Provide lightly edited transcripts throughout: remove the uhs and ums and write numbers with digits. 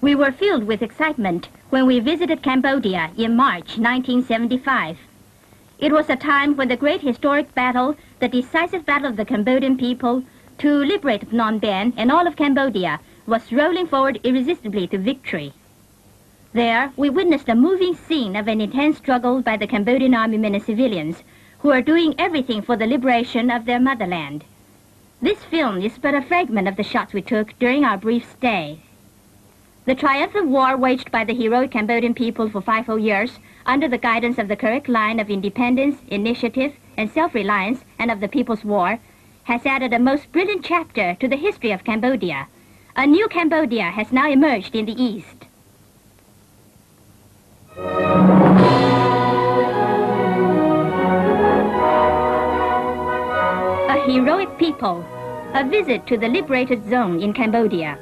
We were filled with excitement when we visited Cambodia in March 1975. It was a time when the great historic battle, the decisive battle of the Cambodian people to liberate Phnom Penh and all of Cambodia, was rolling forward irresistibly to victory. There, we witnessed a moving scene of an intense struggle by the Cambodian army men and civilians who are doing everything for the liberation of their motherland. This film is but a fragment of the shots we took during our brief stay. The triumphant war waged by the heroic Cambodian people for 5 whole years under the guidance of the correct line of independence, initiative, and self-reliance, and of the People's War, has added a most brilliant chapter to the history of Cambodia. A new Cambodia has now emerged in the East. A heroic people, a visit to the liberated zone in Cambodia.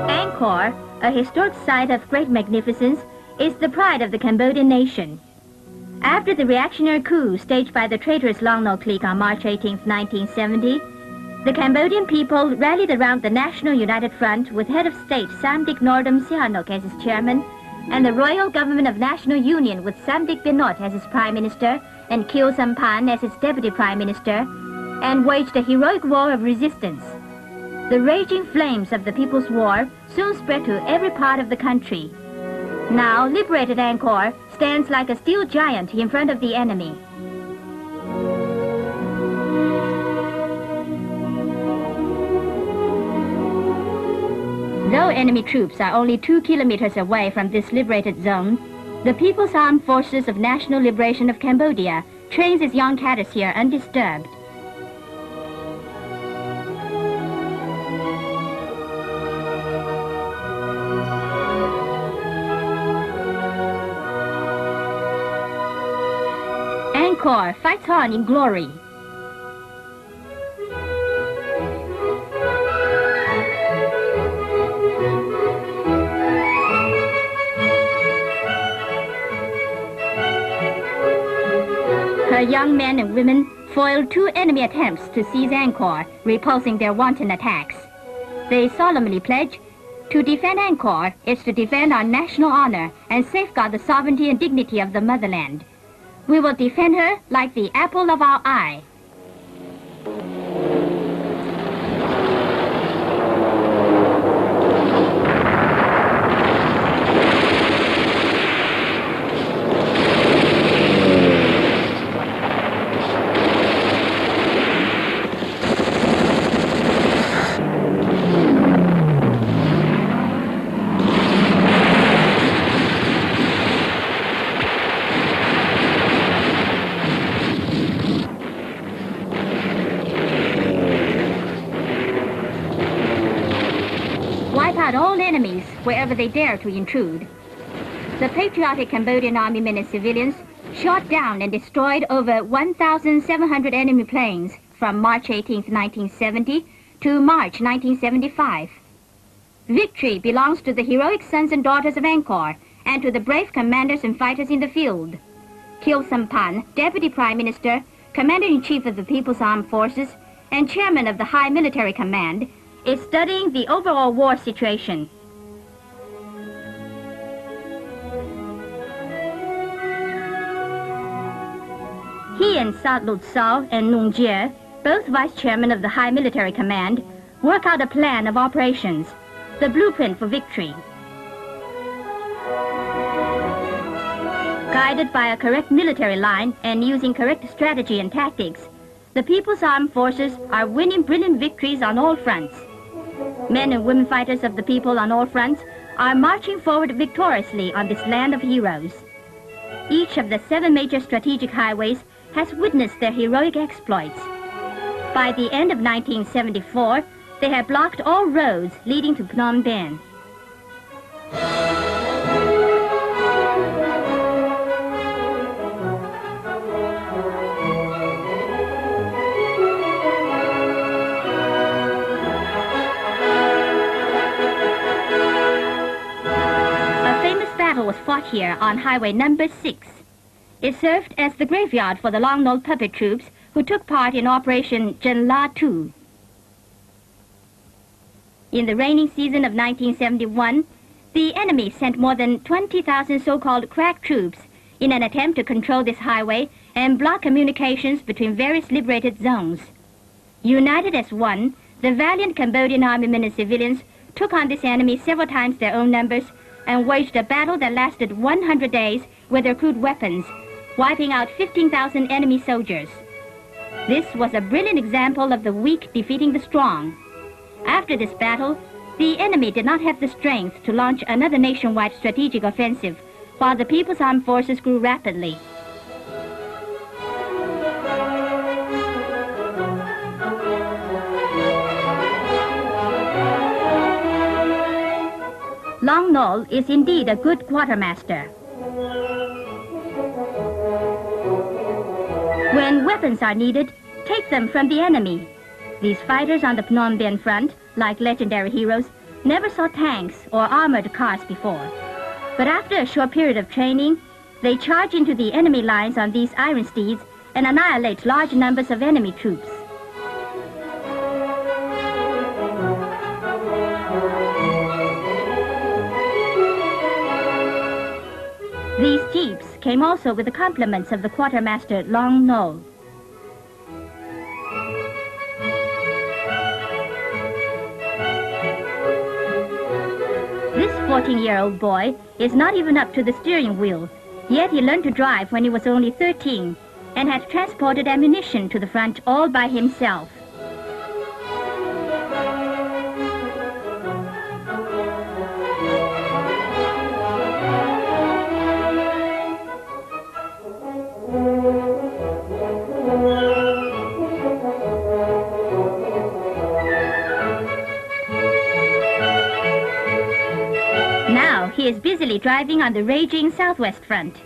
Angkor, a historic site of great magnificence, is the pride of the Cambodian nation. After the reactionary coup staged by the traitorous Long No clique on March 18, 1970, the Cambodian people rallied around the National United Front with head of state Samdech Norodom Sihanouk as his chairman, and the Royal Government of National Union with Samdech Binot as its prime minister and Khieu Samphan as its deputy prime minister, and waged a heroic war of resistance. The raging flames of the People's War soon spread to every part of the country. Now, liberated Angkor stands like a steel giant in front of the enemy. Though enemy troops are only 2 kilometers away from this liberated zone, the People's Armed Forces of National Liberation of Cambodia trains its young cadets here undisturbed. Angkor fights on in glory. Her young men and women foiled 2 enemy attempts to seize Angkor, repulsing their wanton attacks. They solemnly pledge, to defend Angkor is to defend our national honor and safeguard the sovereignty and dignity of the motherland. We will defend her like the apple of our eye. Wipe out all enemies wherever they dare to intrude. The patriotic Cambodian army men and civilians shot down and destroyed over 1,700 enemy planes from March 18, 1970 to March 1975. Victory belongs to the heroic sons and daughters of Angkor and to the brave commanders and fighters in the field. Khieu Samphan, Deputy Prime Minister, Commander-in-Chief of the People's Armed Forces, and Chairman of the High Military Command, is studying the overall war situation. He and Sat Lut Sao and Nung Jie, both Vice Chairman of the High Military Command, work out a plan of operations, the blueprint for victory. Guided by a correct military line and using correct strategy and tactics, the People's Armed Forces are winning brilliant victories on all fronts. Men and women fighters of the people on all fronts are marching forward victoriously on this land of heroes. Each of the 7 major strategic highways has witnessed their heroic exploits. By the end of 1974, they have blocked all roads leading to Phnom Penh. was fought here on Highway number 6. It served as the graveyard for the Long Nol puppet troops who took part in Operation Jen La Tu. In the rainy season of 1971, the enemy sent more than 20,000 so-called crack troops in an attempt to control this highway and block communications between various liberated zones. United as one, the valiant Cambodian army men and civilians took on this enemy several times their own numbers and waged a battle that lasted 100 days with their crude weapons, wiping out 15,000 enemy soldiers. This was a brilliant example of the weak defeating the strong. After this battle, the enemy did not have the strength to launch another nationwide strategic offensive, while the People's Armed Forces grew rapidly. Long Nol is indeed a good quartermaster. When weapons are needed, take them from the enemy. These fighters on the Phnom Penh front, like legendary heroes, never saw tanks or armored cars before. But after a short period of training, they charge into the enemy lines on these iron steeds and annihilate large numbers of enemy troops. These jeeps came also with the compliments of the quartermaster Long Nol. This 14-year-old boy is not even up to the steering wheel, yet he learned to drive when he was only 13 and had transported ammunition to the front all by himself. He is busily driving on the raging southwest front.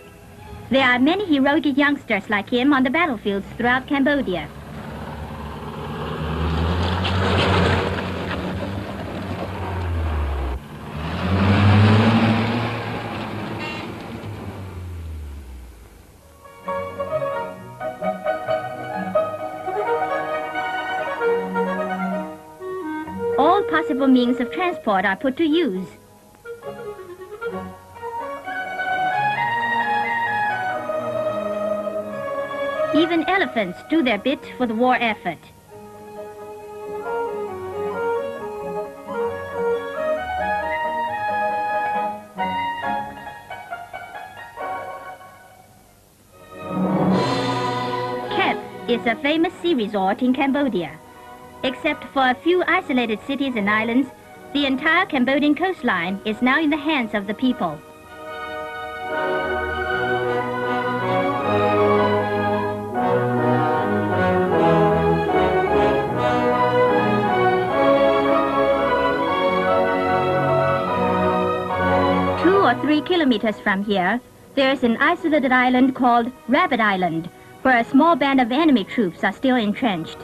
There are many heroic youngsters like him on the battlefields throughout Cambodia. All possible means of transport are put to use. Even elephants do their bit for the war effort. Kep is a famous sea resort in Cambodia. Except for a few isolated cities and islands, the entire Cambodian coastline is now in the hands of the people. Or 3 kilometers from here, there's an isolated island called Rabbit Island, where a small band of enemy troops are still entrenched.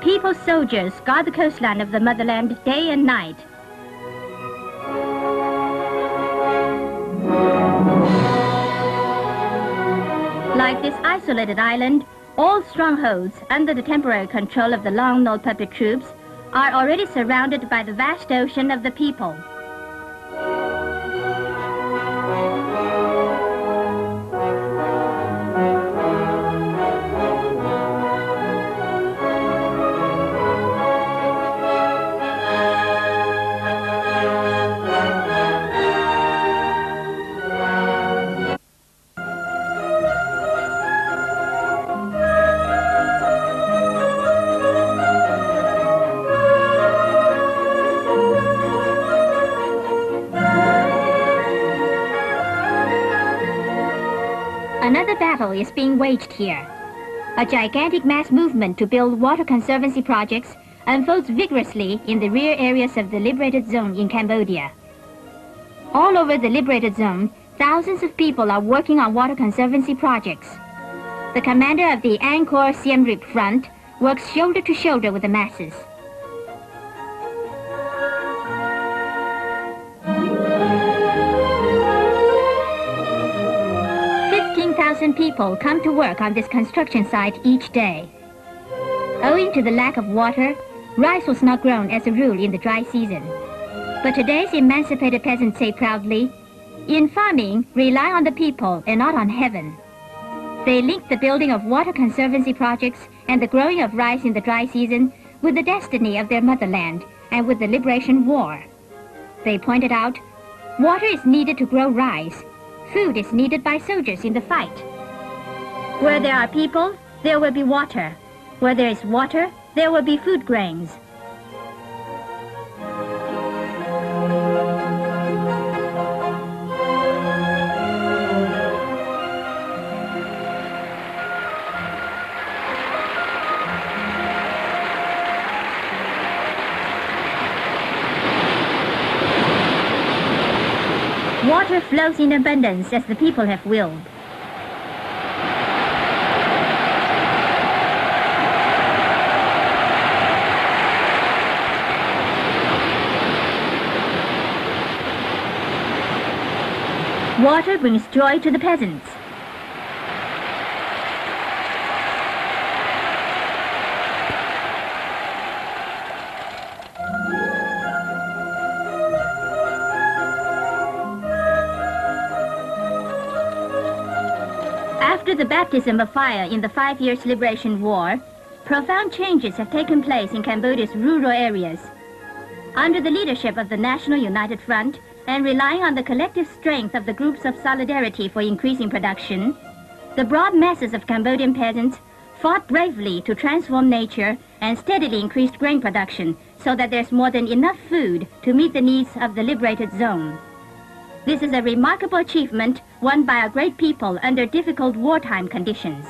People's soldiers guard the coastline of the motherland day and night. Like this isolated island, all strongholds under the temporary control of the Long Nol puppet troops are already surrounded by the vast ocean of the people. Another battle is being waged here. A gigantic mass movement to build water conservancy projects unfolds vigorously in the rear areas of the liberated zone in Cambodia. All over the liberated zone, thousands of people are working on water conservancy projects. The commander of the Angkor Siem Reap front works shoulder to shoulder with the masses. Cambodian people come to work on this construction site each day. Owing to the lack of water, rice was not grown as a rule in the dry season. But today's emancipated peasants say proudly, "In farming, rely on the people and not on heaven." They link the building of water conservancy projects and the growing of rice in the dry season with the destiny of their motherland and with the liberation war. They pointed out, water is needed to grow rice. Food is needed by soldiers in the fight. Where there are people, there will be water. Where there is water, there will be food grains. Water flows in abundance as the people have willed. Water brings joy to the peasants. After the baptism of fire in the 5 Years Liberation War, profound changes have taken place in Cambodia's rural areas. Under the leadership of the National United Front and relying on the collective strength of the groups of solidarity for increasing production, the broad masses of Cambodian peasants fought bravely to transform nature and steadily increased grain production so that there's more than enough food to meet the needs of the liberated zone. This is a remarkable achievement won by a great people under difficult wartime conditions.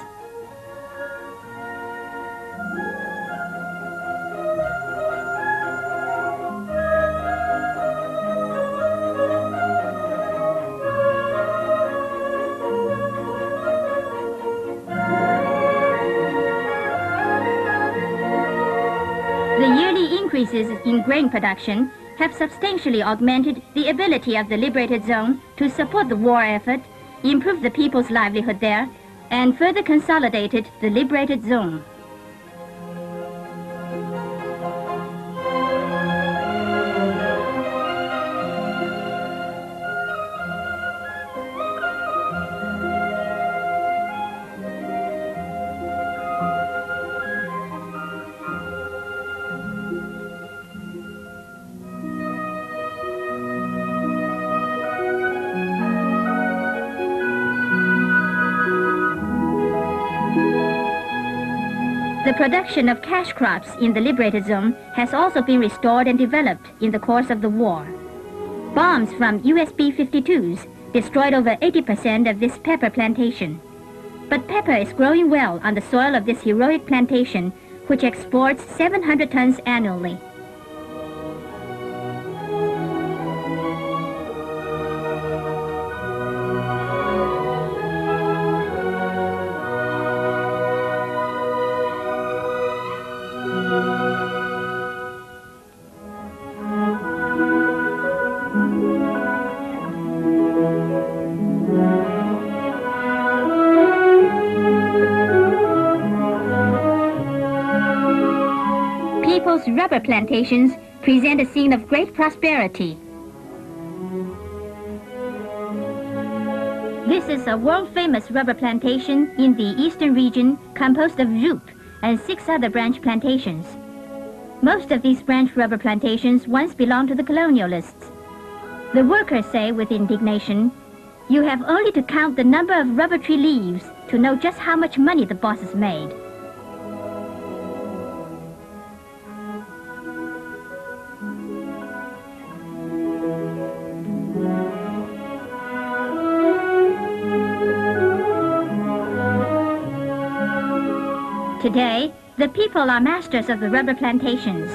The yearly increases in grain production have substantially augmented the ability of the liberated zone to support the war effort, improve the people's livelihood there, and further consolidated the liberated zone. The production of cash crops in the liberated zone has also been restored and developed in the course of the war. Bombs from US B-52s destroyed over 80% of this pepper plantation. But pepper is growing well on the soil of this heroic plantation, which exports 700 tons annually. People's rubber plantations present a scene of great prosperity. This is a world-famous rubber plantation in the eastern region composed of Rup and 6 other branch plantations. Most of these branch rubber plantations once belonged to the colonialists. The workers say with indignation, "You have only to count the number of rubber tree leaves to know just how much money the bosses made." Today, the people are masters of the rubber plantations.